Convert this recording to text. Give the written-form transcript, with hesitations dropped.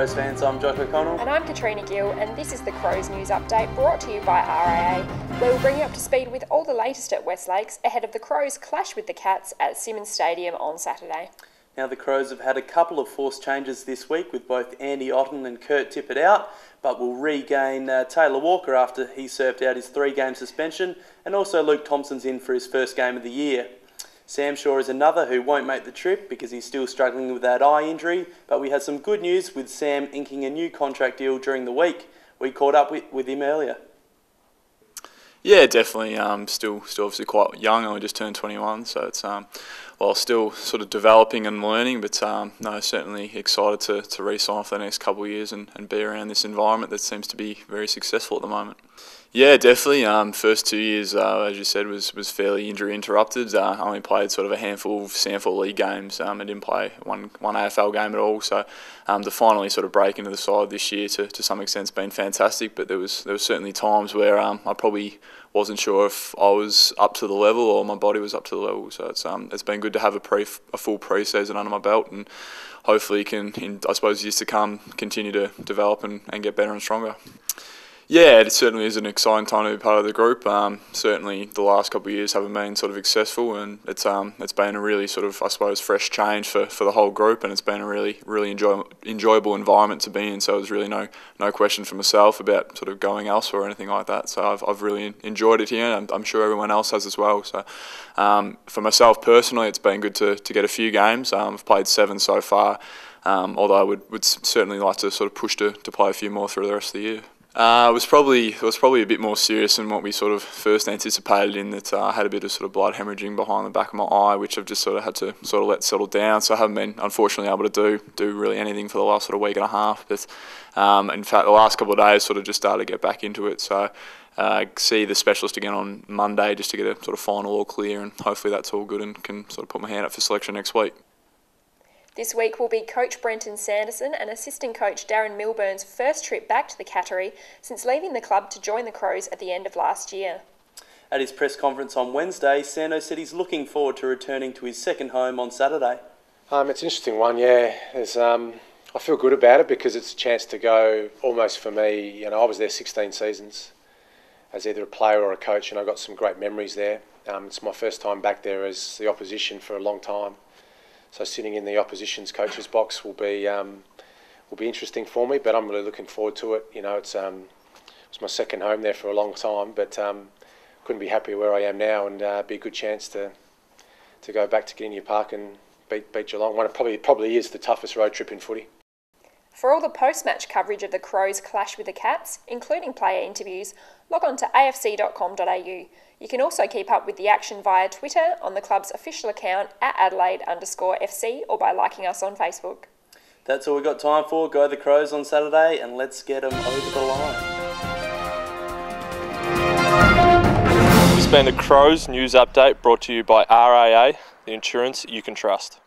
Crows fans, I'm Jock O'Connell. And I'm Katrina Gill, and this is the Crows News Update brought to you by RAA, where we'll bring you up to speed with all the latest at West Lakes ahead of the Crows' clash with the Cats at Simonds Stadium on Saturday. Now, the Crows have had a couple of forced changes this week with both Andy Otten and Kurt Tippett out, but will regain Taylor Walker after he served out his 3-game suspension, and also Luke Thompson's in for his first game of the year. Sam Shaw is another who won't make the trip because he's still struggling with that eye injury, but we had some good news with Sam inking a new contract deal during the week. We caught up with him earlier. Yeah, definitely. Still obviously quite young. I only just turned 21, so it's still sort of developing and learning. But no, certainly excited to re-sign for the next couple of years and be around this environment that seems to be very successful at the moment. Yeah, definitely. First 2 years, as you said, was fairly injury interrupted. I only played sort of a handful of Sanford League games. I didn't play one AFL game at all. So to finally sort of break into the side this year to some extent has been fantastic. But there was certainly times where I probably wasn't sure if I was up to the level or my body was up to the level. So it's been good to have a full pre-season under my belt, and hopefully can, in I suppose years to come, continue to develop and get better and stronger. Yeah, it certainly is an exciting time to be part of the group. Certainly the last couple of years haven't been sort of successful, and it's been a really sort of, I suppose, fresh change for the whole group, and it's been a really enjoyable environment to be in. So there's really no question for myself about sort of going elsewhere or anything like that. So I've really enjoyed it here, and I'm sure everyone else has as well. So for myself personally, it's been good to get a few games. I've played 7 so far, although I would certainly like to sort of push to play a few more through the rest of the year. It was probably a bit more serious than what we sort of first anticipated, in that I had a bit of sort of blood hemorrhaging behind the back of my eye, which I've just sort of had to sort of let settle down. So I haven't been, unfortunately, able to do really anything for the last sort of week and a half. But in fact, the last couple of days sort of just started to get back into it. So see the specialist again on Monday just to get a sort of final all clear, and hopefully that's all good and can sort of put my hand up for selection next week. This week will be Coach Brenton Sanderson and assistant coach Darren Milburn's first trip back to the Cattery since leaving the club to join the Crows at the end of last year. At his press conference on Wednesday, Sando said he's looking forward to returning to his second home on Saturday. It's an interesting one, yeah. I feel good about it because it's a chance to go, almost for me, I was there 16 seasons as either a player or a coach, and I got some great memories there. It's my first time back there as the opposition for a long time. So sitting in the opposition's coach's box will be interesting for me, but I'm really looking forward to it. It's my second home there for a long time, but couldn't be happier where I am now, and be a good chance to go back to Gill Park and beat Geelong. One probably is the toughest road trip in footy. For all the post-match coverage of the Crows' clash with the Cats, including player interviews, log on to afc.com.au. You can also keep up with the action via Twitter on the club's official account at Adelaide_FC, or by liking us on Facebook. That's all we've got time for. Go the Crows on Saturday, and let's get them over the line. This has been the Crows News Update brought to you by RAA, the insurance you can trust.